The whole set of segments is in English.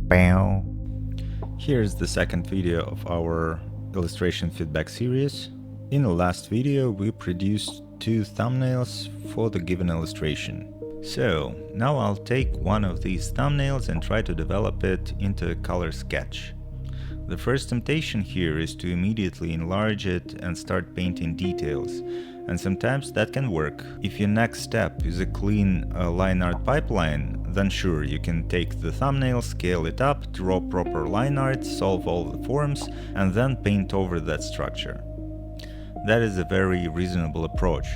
Bow. Here's the second video of our illustration feedback series. In the last video we produced two thumbnails for the given illustration. So now I'll take one of these thumbnails and try to develop it into a color sketch. The first temptation here is to immediately enlarge it and start painting details, and sometimes that can work. If your next step is a clean line art pipeline, then sure, you can take the thumbnail, scale it up, draw proper line art, solve all the forms, and then paint over that structure. That is a very reasonable approach.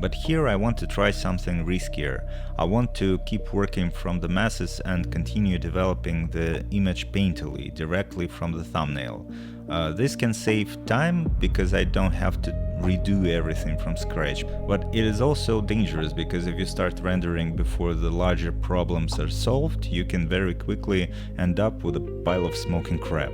But here I want to try something riskier. I want to keep working from the masses and continue developing the image painterly, directly from the thumbnail. This can save time because I don't have to redo everything from scratch, but it is also dangerous because if you start rendering before the larger problems are solved, you can very quickly end up with a pile of smoking crap.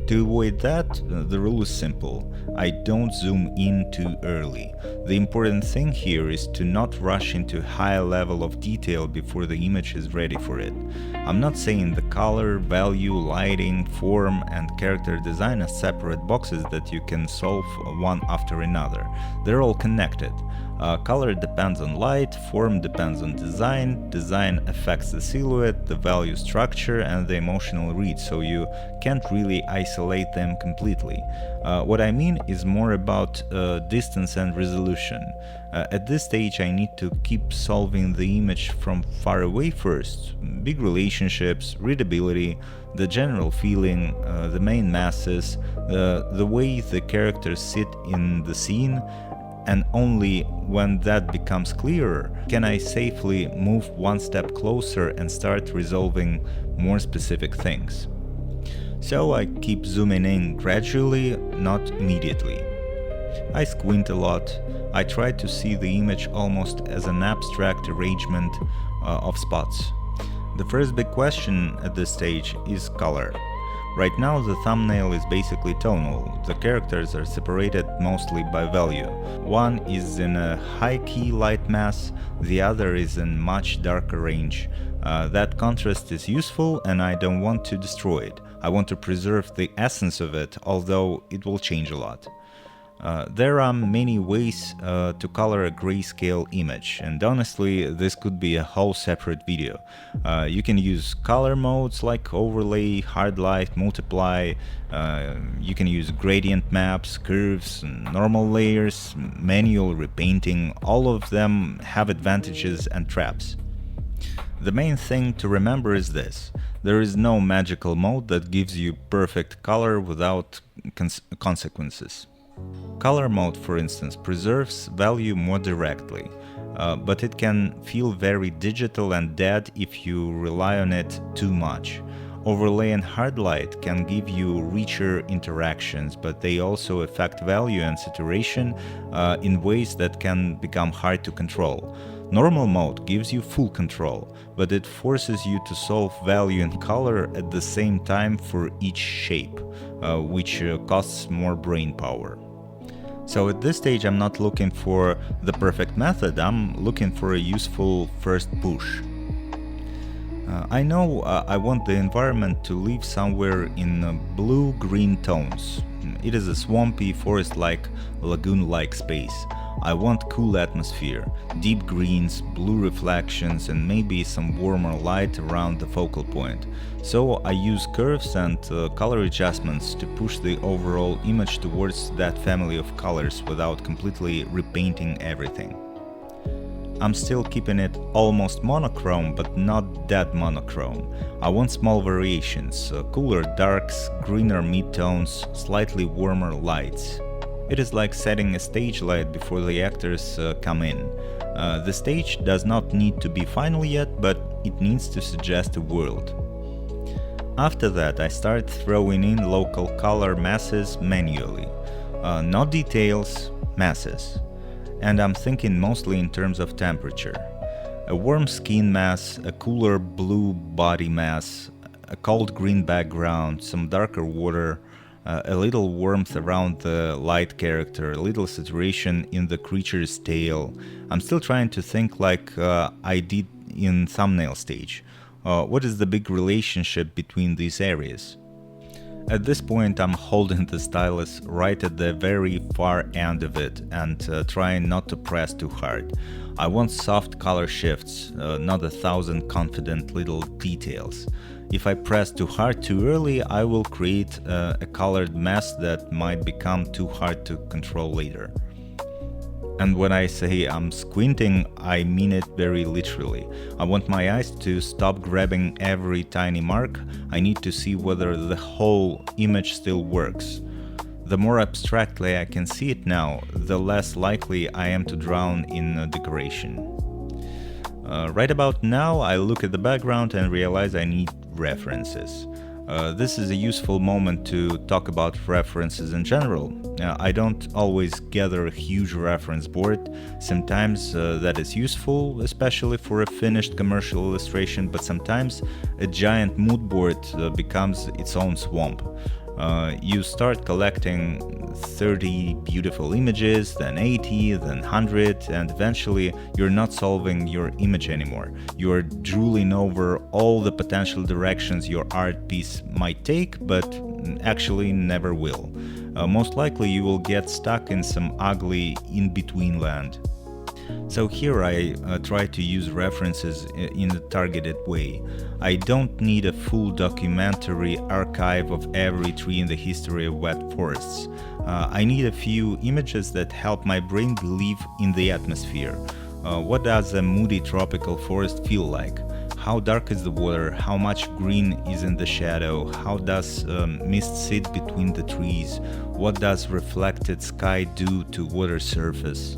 To avoid that, the rule is simple. I don't zoom in too early. The important thing here is to not rush into high level of detail before the image is ready for it. I'm not saying the color, value, lighting, form and character design are separate boxes that you can solve one after another. They're all connected. Color depends on light, form depends on design, design affects the silhouette, the value structure and the emotional read, so you can't really isolate them completely. What I mean is more about distance and resolution. At this stage I need to keep solving the image from far away first. Big relationships, readability, the general feeling, the main masses, the way the characters sit in the scene, and only when that becomes clearer can I safely move one step closer and start resolving more specific things. So I keep zooming in gradually, not immediately. I squint a lot. I try to see the image almost as an abstract arrangement of spots. The first big question at this stage is color. Right now the thumbnail is basically tonal. The characters are separated mostly by value. One is in a high-key light mass, the other is in much darker range. That contrast is useful and I don't want to destroy it. I want to preserve the essence of it, although it will change a lot. There are many ways to color a grayscale image, and honestly this could be a whole separate video. You can use color modes like overlay, hard light, multiply, you can use gradient maps, curves, normal layers, manual repainting. All of them have advantages and traps. The main thing to remember is this: there is no magical mode that gives you perfect color without consequences. Color mode, for instance, preserves value more directly, but it can feel very digital and dead if you rely on it too much. Overlay and hard light can give you richer interactions, but they also affect value and saturation in ways that can become hard to control. Normal mode gives you full control, but it forces you to solve value and color at the same time for each shape, which costs more brain power. So at this stage I'm not looking for the perfect method, I'm looking for a useful first push. I know I want the environment to live somewhere in blue-green tones. It is a swampy, forest-like, lagoon-like space. I want cool atmosphere, deep greens, blue reflections and maybe some warmer light around the focal point. So I use curves and color adjustments to push the overall image towards that family of colors without completely repainting everything. I'm still keeping it almost monochrome, but not that monochrome. I want small variations, cooler darks, greener midtones, slightly warmer lights. It is like setting a stage light before the actors come in. The stage does not need to be final yet, but it needs to suggest a world. After that I start throwing in local color masses manually. Not details, masses. And I'm thinking mostly in terms of temperature. A warm skin mass, a cooler blue body mass, a cold green background, some darker water, a little warmth around the light character, a little saturation in the creature's tail. I'm still trying to think like I did in thumbnail stage. What is the big relationship between these areas? At this point, I'm holding the stylus right at the very far end of it and trying not to press too hard. I want soft color shifts, not 1,000 confident little details. If I press too hard too early, I will create a colored mess that might become too hard to control later. And when I say I'm squinting, I mean it very literally. I want my eyes to stop grabbing every tiny mark. I need to see whether the whole image still works. The more abstractly I can see it now, the less likely I am to drown in decoration. Right about now, I look at the background and realize I need references. This is a useful moment to talk about references in general. I don't always gather a huge reference board. Sometimes that is useful, especially for a finished commercial illustration, but sometimes a giant mood board becomes its own swamp. You start collecting 30 beautiful images, then 80, then 100, and eventually you're not solving your image anymore. You're drooling over all the potential directions your art piece might take, but actually never will. Most likely you will get stuck in some ugly in-between land. So here I try to use references in a targeted way. I don't need a full documentary archive of every tree in the history of wet forests. I need a few images that help my brain believe in the atmosphere. What does a moody tropical forest feel like? How dark is the water? How much green is in the shadow? How does mist sit between the trees? What does reflected sky do to water surface?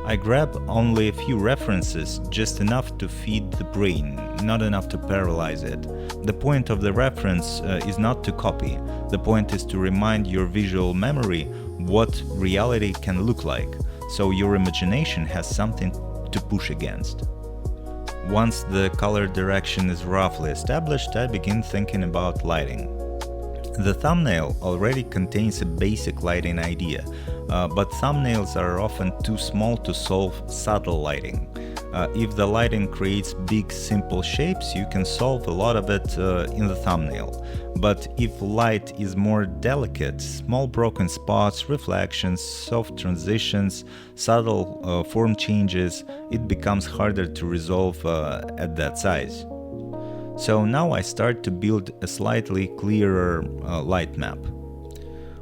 I grab only a few references, just enough to feed the brain, not enough to paralyze it. The point of the reference is not to copy. The point is to remind your visual memory what reality can look like, so your imagination has something to push against. Once the color direction is roughly established, I begin thinking about lighting. The thumbnail already contains a basic lighting idea, but thumbnails are often too small to solve subtle lighting. If the lighting creates big, simple shapes, you can solve a lot of it in the thumbnail. But if light is more delicate, small broken spots, reflections, soft transitions, subtle form changes, it becomes harder to resolve at that size. So now I start to build a slightly clearer light map.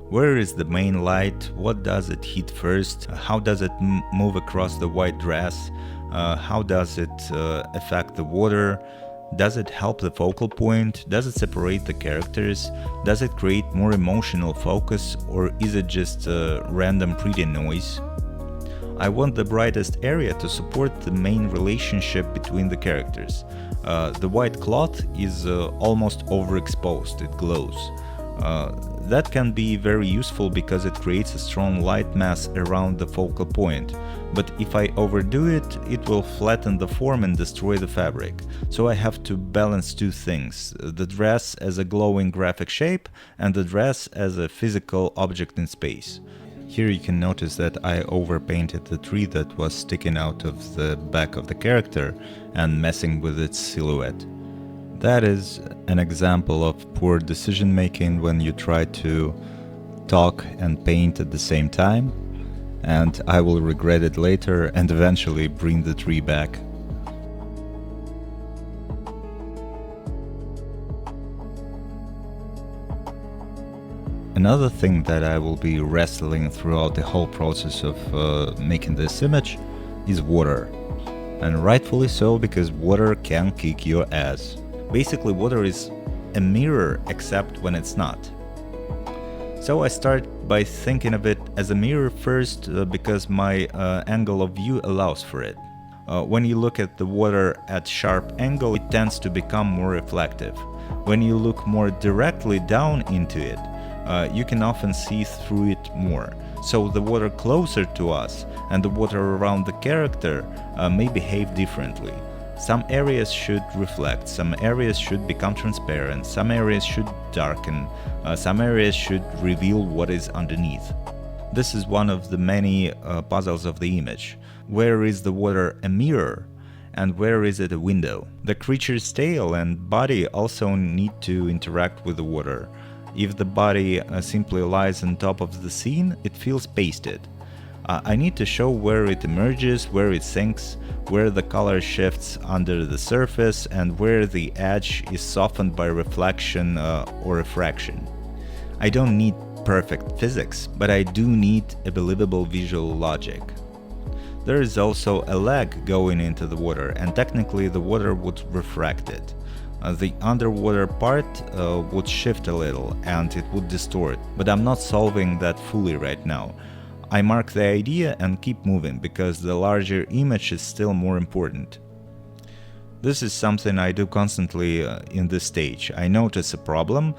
Where is the main light? What does it hit first? How does it move across the white dress? How does it affect the water? Does it help the focal point? Does it separate the characters? Does it create more emotional focus, or is it just random pretty noise? I want the brightest area to support the main relationship between the characters. The white cloth is almost overexposed, it glows. That can be very useful because it creates a strong light mass around the focal point. But if I overdo it, it will flatten the form and destroy the fabric. So I have to balance two things: the dress as a glowing graphic shape and the dress as a physical object in space. Here you can notice that I overpainted the tree that was sticking out of the back of the character and messing with its silhouette. That is an example of poor decision making when you try to talk and paint at the same time, and I will regret it later and eventually bring the tree back. Another thing that I will be wrestling throughout the whole process of making this image is water. And rightfully so, because water can kick your ass. Basically, water is a mirror except when it's not. So I start by thinking of it as a mirror first because my angle of view allows for it. When you look at the water at sharp angle, it tends to become more reflective. When you look more directly down into it, you can often see through it more. So the water closer to us and the water around the character may behave differently. Some areas should reflect, some areas should become transparent, some areas should darken, some areas should reveal what is underneath. This is one of the many puzzles of the image. Where is the water a mirror? and where is it a window. The creature's tail and body also need to interact with the water. If the body simply lies on top of the scene, it feels pasted. I need to show where it emerges, where it sinks, where the color shifts under the surface, and where the edge is softened by reflection or refraction. I don't need perfect physics, but I do need a believable visual logic. There is also a leg going into the water, and technically the water would refract it. The underwater part would shift a little and it would distort, but I'm not solving that fully right now. I mark the idea and keep moving because the larger image is still more important. This is something I do constantly in this stage. I notice a problem,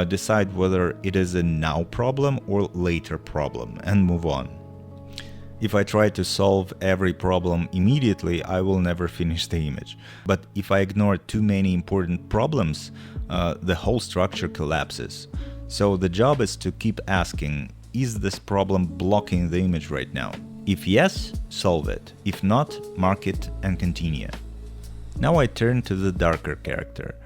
decide whether it is a now problem or later problem, and move on. If I try to solve every problem immediately, I will never finish the image. But if I ignore too many important problems, the whole structure collapses. So the job is to keep asking, is this problem blocking the image right now? If yes, solve it. If not, mark it and continue. Now I turn to the darker character.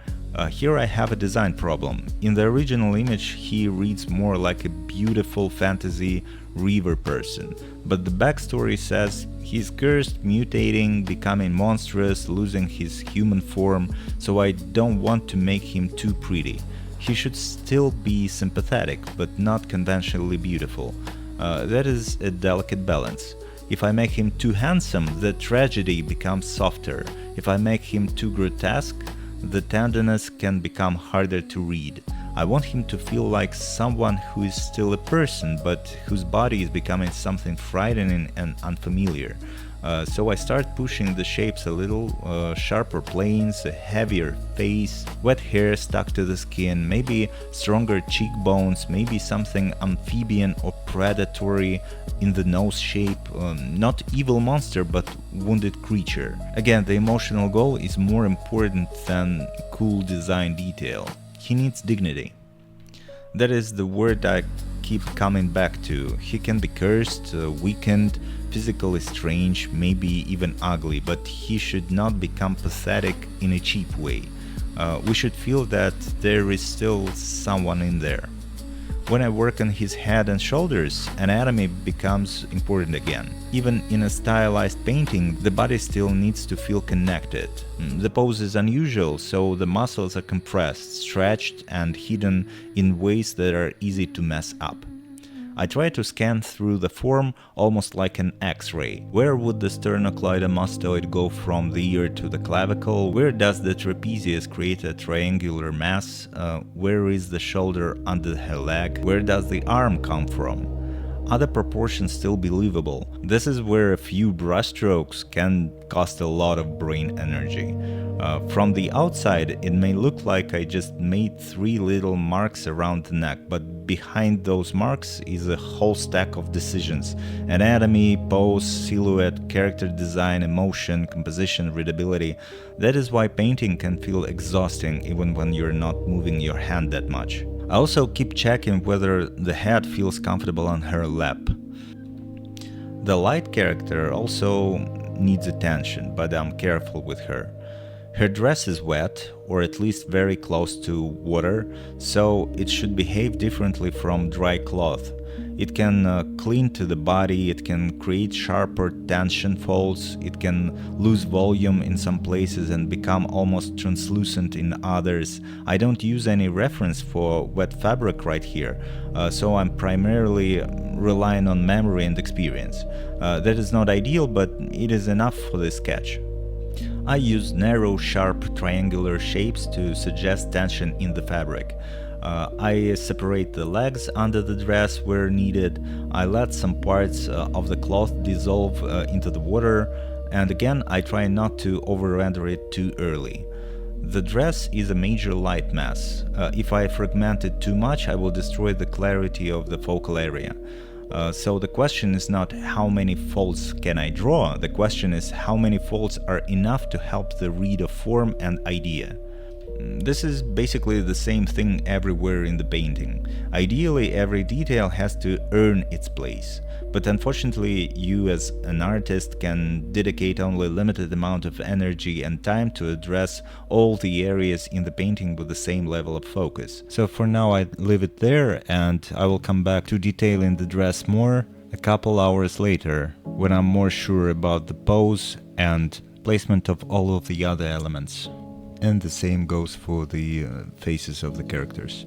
Here I have a design problem. In the original image he reads more like a beautiful fantasy river person, but the backstory says he's cursed, mutating, becoming monstrous, losing his human form, so I don't want to make him too pretty. He should still be sympathetic, but not conventionally beautiful. That is a delicate balance. If I make him too handsome, the tragedy becomes softer. If I make him too grotesque, the tenderness can become harder to read. I want him to feel like someone who is still a person, but whose body is becoming something frightening and unfamiliar. So I start pushing the shapes a little, sharper planes, a heavier face, wet hair stuck to the skin, maybe stronger cheekbones, maybe something amphibian or predatory in the nose shape, not evil monster but wounded creature. Again, the emotional goal is more important than cool design detail. He needs dignity. That is the word I keep coming back to. He can be cursed, weakened, physically strange, maybe even ugly, but he should not become pathetic in a cheap way. We should feel that there is still someone in there. When I work on his head and shoulders, anatomy becomes important again. Even in a stylized painting, the body still needs to feel connected. The pose is unusual, so the muscles are compressed, stretched, and hidden in ways that are easy to mess up. I try to scan through the form almost like an X-ray. Where would the sternocleidomastoid go from the ear to the clavicle? Where does the trapezius create a triangular mass? Where is the shoulder under her leg? Where does the arm come from? Are the proportions still believable? This is where a few brushstrokes can cost a lot of brain energy. From the outside, it may look like I just made 3 little marks around the neck, but behind those marks is a whole stack of decisions: anatomy, pose, silhouette, character design, emotion, composition, readability. That is why painting can feel exhausting even when you're not moving your hand that much. I also keep checking whether the head feels comfortable on her lap. The light character also needs attention, but I'm careful with her. Her dress is wet, or at least very close to water, so it should behave differently from dry cloth. It can cling to the body, it can create sharper tension folds, it can lose volume in some places and become almost translucent in others. I don't use any reference for wet fabric right here, so I'm primarily relying on memory and experience. That is not ideal, but it is enough for this sketch. I use narrow, sharp, triangular shapes to suggest tension in the fabric. I separate the legs under the dress where needed. I let some parts of the cloth dissolve into the water, and again I try not to over-render it too early. The dress is a major light mass. If I fragment it too much, I will destroy the clarity of the focal area. So the question is not how many folds can I draw, the question is how many folds are enough to help the read of form and idea. This is basically the same thing everywhere in the painting. Ideally, every detail has to earn its place. But unfortunately, you as an artist can dedicate only a limited amount of energy and time to address all the areas in the painting with the same level of focus. So for now I leave it there, and I will come back to detailing the dress more a couple hours later, when I'm more sure about the pose and placement of all of the other elements. And the same goes for the faces of the characters.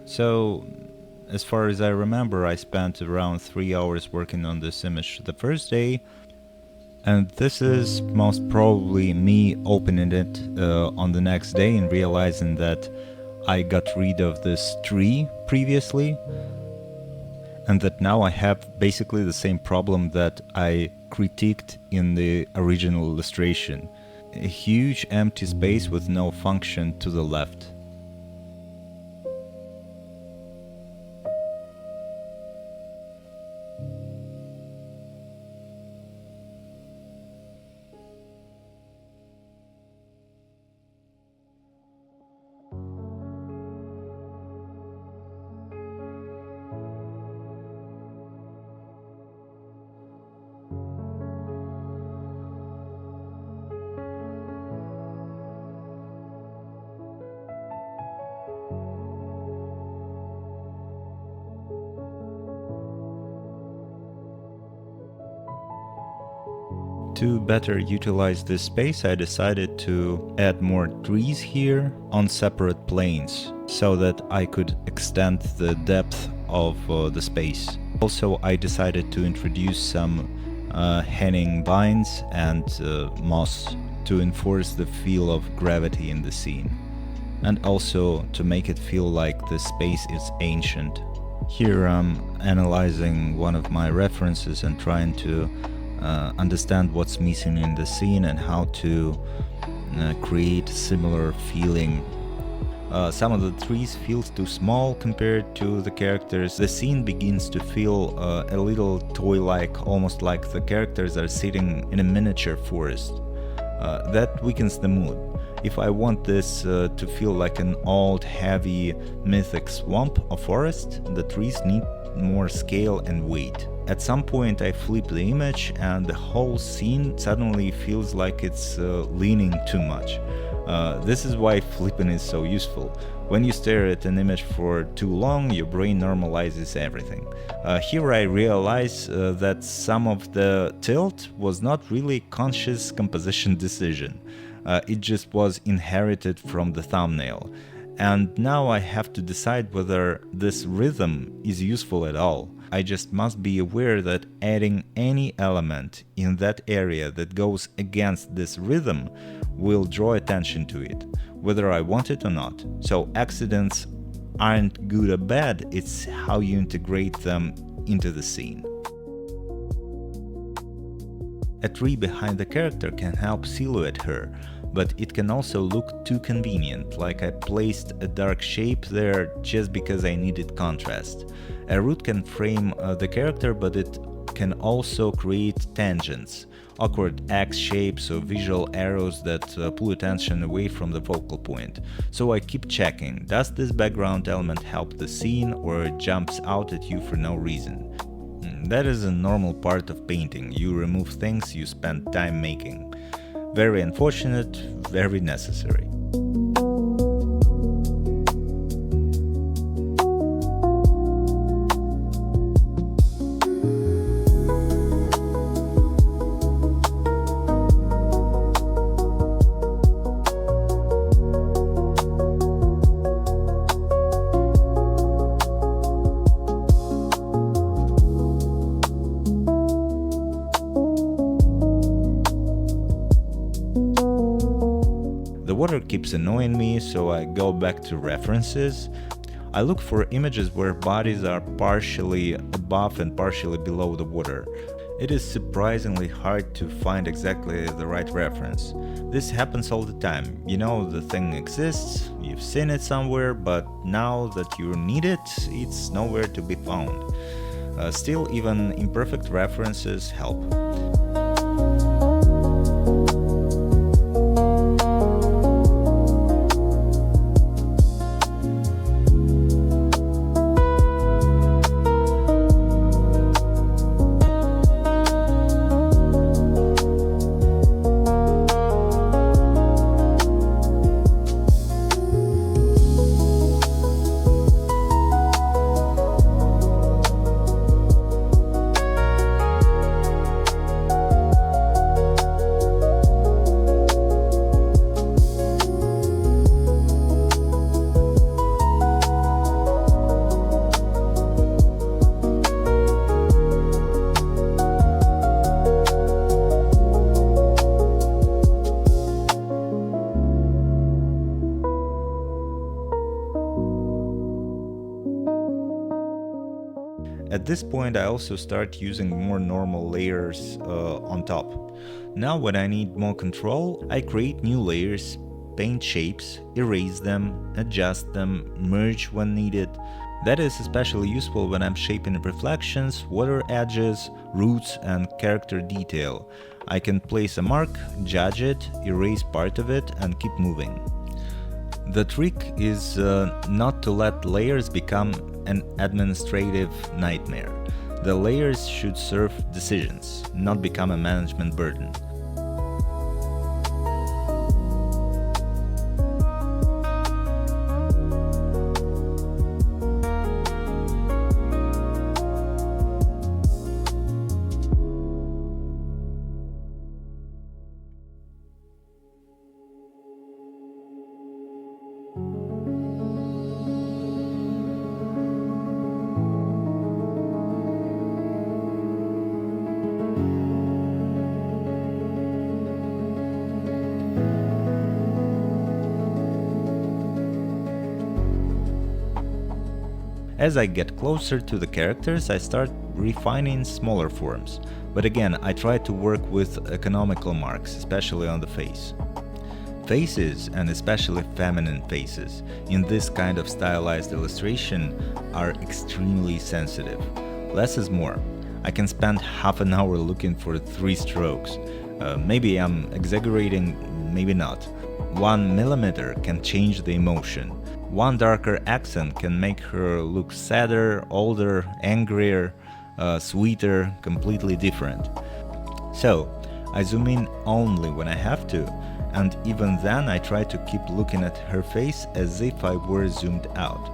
So, as far as I remember, I spent around 3 hours working on this image the first day, and this is most probably me opening it on the next day and realizing that I got rid of this tree previously, and that now I have basically the same problem that I critiqued in the original illustration. A huge empty space with no function to the left. To better utilize this space, I decided to add more trees here on separate planes so that I could extend the depth of the space. Also, I decided to introduce some hanging vines and moss to enforce the feel of gravity in the scene, and also to make it feel like the space is ancient. Here I'm analyzing one of my references and trying to understand what's missing in the scene and how to create similar feeling. Some of the trees feel too small compared to the characters. The scene begins to feel a little toy-like, almost like the characters are sitting in a miniature forest. That weakens the mood. If I want this to feel like an old, heavy, mythic swamp or forest, the trees need more scale and weight. At some point I flip the image and the whole scene suddenly feels like it's leaning too much. This is why flipping is so useful. When you stare at an image for too long, your brain normalizes everything. Here I realize that some of the tilt was not really conscious composition decision. It just was inherited from the thumbnail. And now I have to decide whether this rhythm is useful at all. I just must be aware that adding any element in that area that goes against this rhythm will draw attention to it, whether I want it or not. So accidents aren't good or bad, it's how you integrate them into the scene. A tree behind the character can help silhouette her, but it can also look too convenient, like I placed a dark shape there just because I needed contrast. A root can frame the character, but it can also create tangents, awkward X shapes or visual arrows that pull attention away from the focal point. So I keep checking, does this background element help the scene or it jumps out at you for no reason? That is a normal part of painting. You remove things you spend time making. Very unfortunate, very necessary. The water keeps annoying me, so I go back to references. I look for images where bodies are partially above and partially below the water. It is surprisingly hard to find exactly the right reference. This happens all the time. You know the thing exists, you've seen it somewhere, but now that you need it, it's nowhere to be found. Still, even imperfect references help. At this point I also start using more normal layers on top. Now when I need more control, I create new layers, paint shapes, erase them, adjust them, merge when needed. That is especially useful when I'm shaping reflections, water edges, roots and character detail. I can place a mark, judge it, erase part of it and keep moving. The trick is not to let layers become an administrative nightmare. The layers should serve decisions, not become a management burden. As I get closer to the characters, I start refining smaller forms, but again, I try to work with economical marks, especially on the face. Faces, and especially feminine faces, in this kind of stylized illustration are extremely sensitive. Less is more. I can spend half an hour looking for 3 strokes. Maybe I'm exaggerating, maybe not. 1 millimeter can change the emotion. One darker accent can make her look sadder, older, angrier, sweeter, completely different. So, I zoom in only when I have to, and even then I try to keep looking at her face as if I were zoomed out.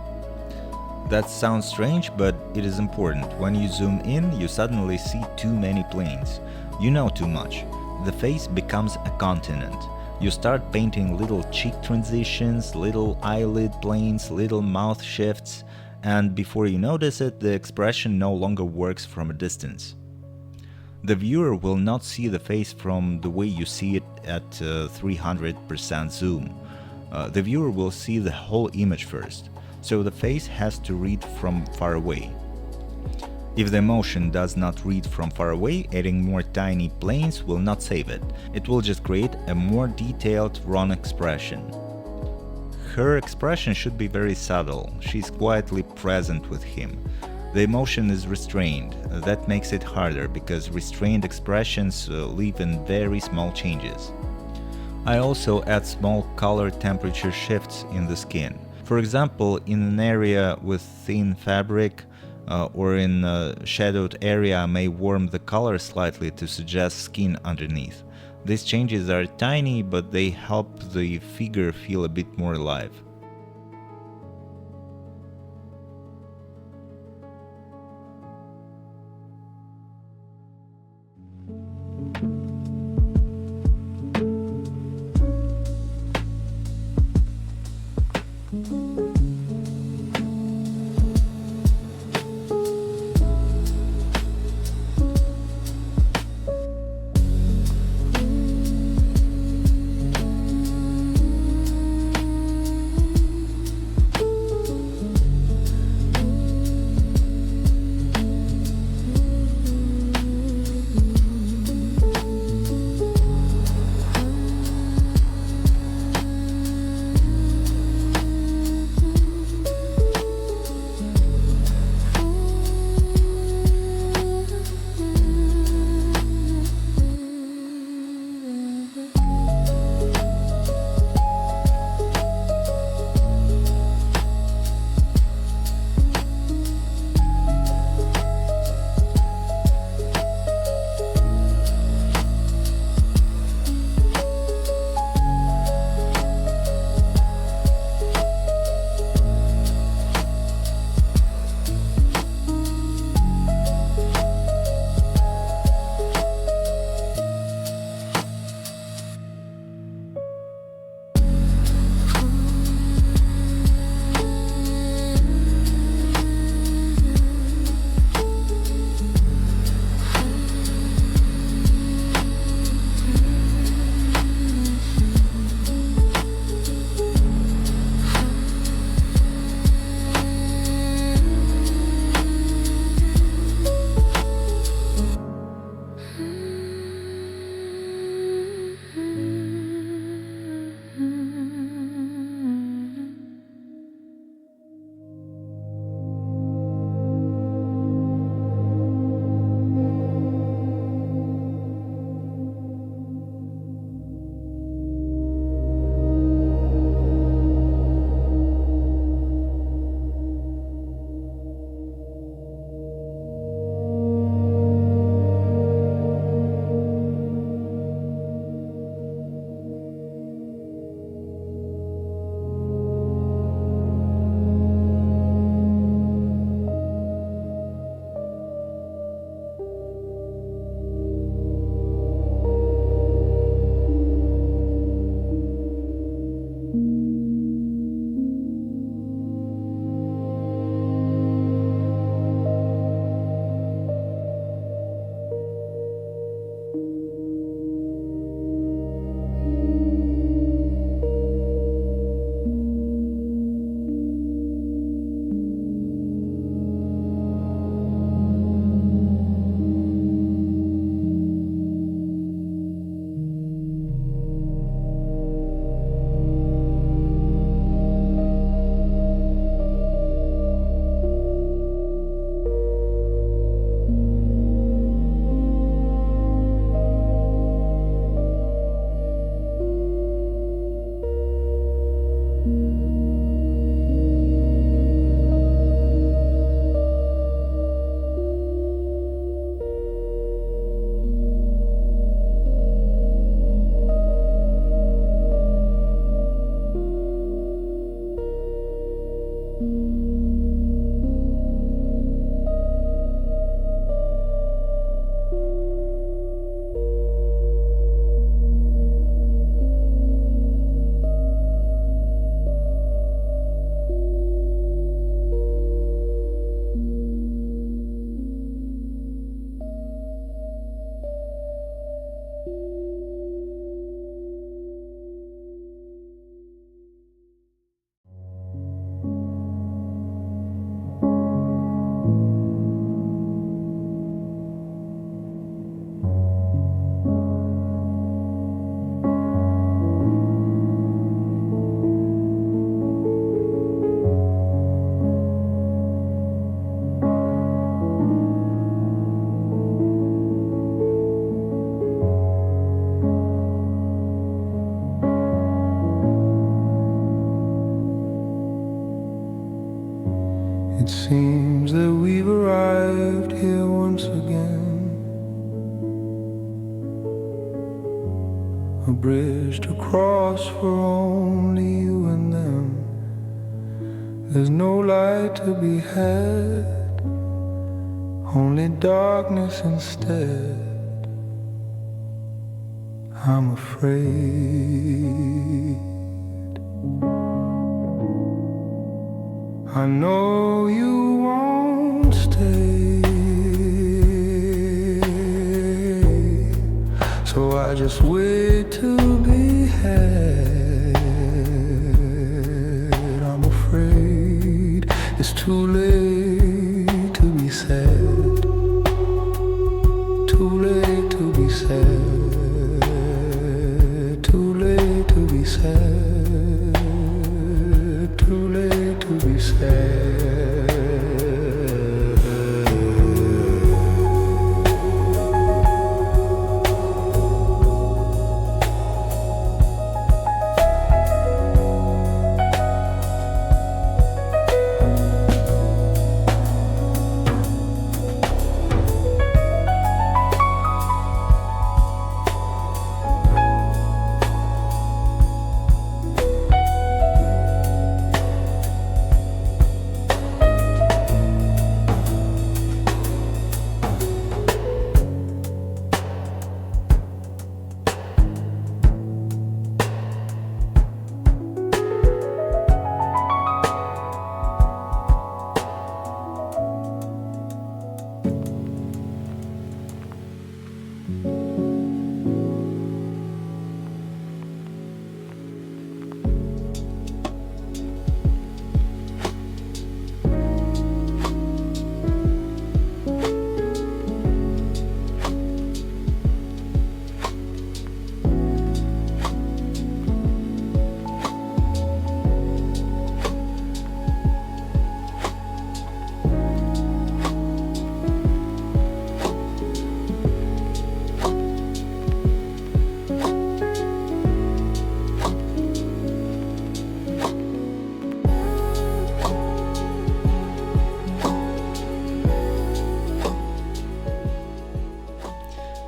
That sounds strange, but it is important. When you zoom in, you suddenly see too many planes. You know too much. The face becomes a continent. You start painting little cheek transitions, little eyelid planes, little mouth shifts, and before you notice it, the expression no longer works from a distance. The viewer will not see the face from the way you see it at 300% zoom. The viewer will see the whole image first, so the face has to read from far away. If the emotion does not read from far away, adding more tiny planes will not save it. It will just create a more detailed, wrong expression. Her expression should be very subtle. She's quietly present with him. The emotion is restrained. That makes it harder because restrained expressions live in very small changes. I also add small color temperature shifts in the skin. For example, in an area with thin fabric, or in a shadowed area, I may warm the color slightly to suggest skin underneath. These changes are tiny, but they help the figure feel a bit more alive. It seems that we've arrived here once again, a bridge to cross for only you and them. There's no light to be had, only darkness instead. I'm afraid. I know you won't stay, so I just wait to be had. I'm afraid it's too late to be sad, too late to be sad, too late to be sad, too late to be sad.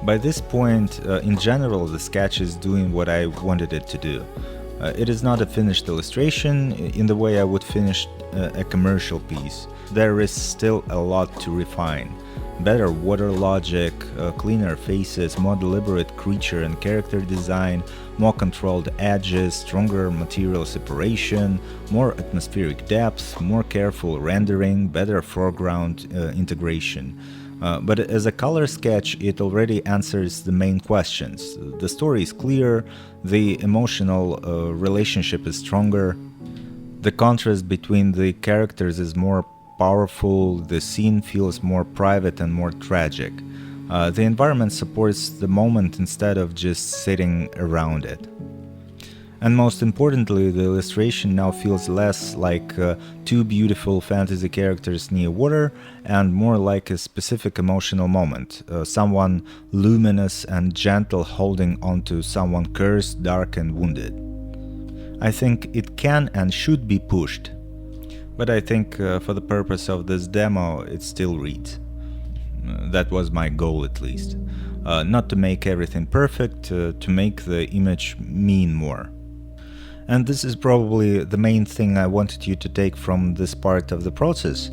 By this point, in general, the sketch is doing what I wanted it to do. It is not a finished illustration in the way I would finish a commercial piece. There is still a lot to refine. Better water logic, cleaner faces, more deliberate creature and character design, more controlled edges, stronger material separation, more atmospheric depth, more careful rendering, better foreground integration. But as a color sketch, it already answers the main questions. The story is clear, the emotional relationship is stronger, the contrast between the characters is more powerful, the scene feels more private and more tragic. The environment supports the moment instead of just sitting around it. And most importantly, the illustration now feels less like two beautiful fantasy characters near water and more like a specific emotional moment, someone luminous and gentle holding onto someone cursed, dark and wounded. I think it can and should be pushed, but I think for the purpose of this demo it still reads. That was my goal, at least. Not to make everything perfect, to make the image mean more. And this is probably the main thing I wanted you to take from this part of the process.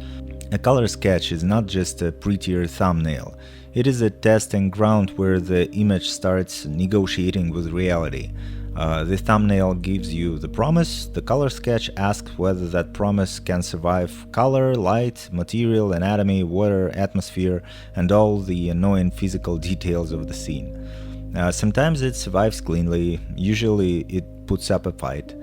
A color sketch is not just a prettier thumbnail. It is a testing ground where the image starts negotiating with reality. The thumbnail gives you the promise, the color sketch asks whether that promise can survive color, light, material, anatomy, water, atmosphere, and all the annoying physical details of the scene. Sometimes it survives cleanly, usually it puts up a fight.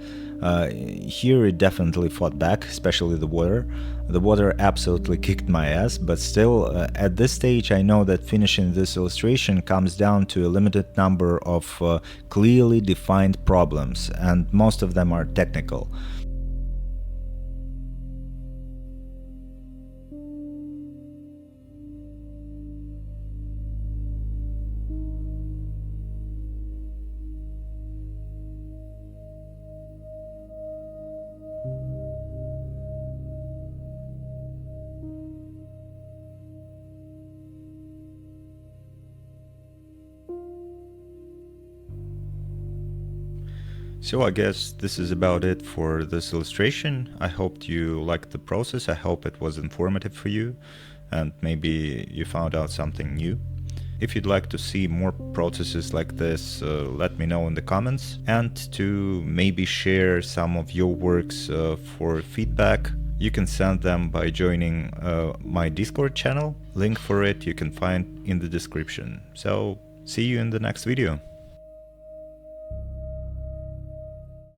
Here it definitely fought back, especially the water. The water absolutely kicked my ass, but still, at this stage I know that finishing this illustration comes down to a limited number of clearly defined problems, and most of them are technical. So I guess this is about it for this illustration. I hope you liked the process. I hope it was informative for you and maybe you found out something new. If you'd like to see more processes like this, let me know in the comments, and to maybe share some of your works for feedback. You can send them by joining my Discord channel. Link for it you can find in the description. So see you in the next video.